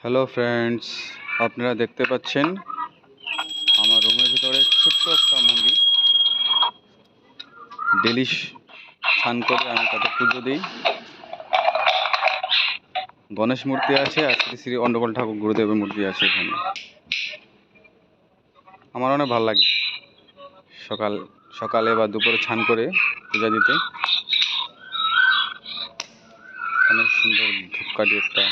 Hello friends, আপনারা দেখতে পাচ্ছেন আমার রুমের ভিতরে ছোট্ট একটা মন্দির। ডেলি স্নান করে আমি তাতে পুজো দিই। গণেশ মূর্তি আছে আর শ্রী শ্রী অন্নপূর্ণা ঠাকুর গুরুদেবের মূর্তি আছে এখানে। আমার অনেক ভালো লাগে সকালে বা দুপুরে স্নান করে পূজা দিতে। অনেক সুন্দর ধূপকাঠি একটা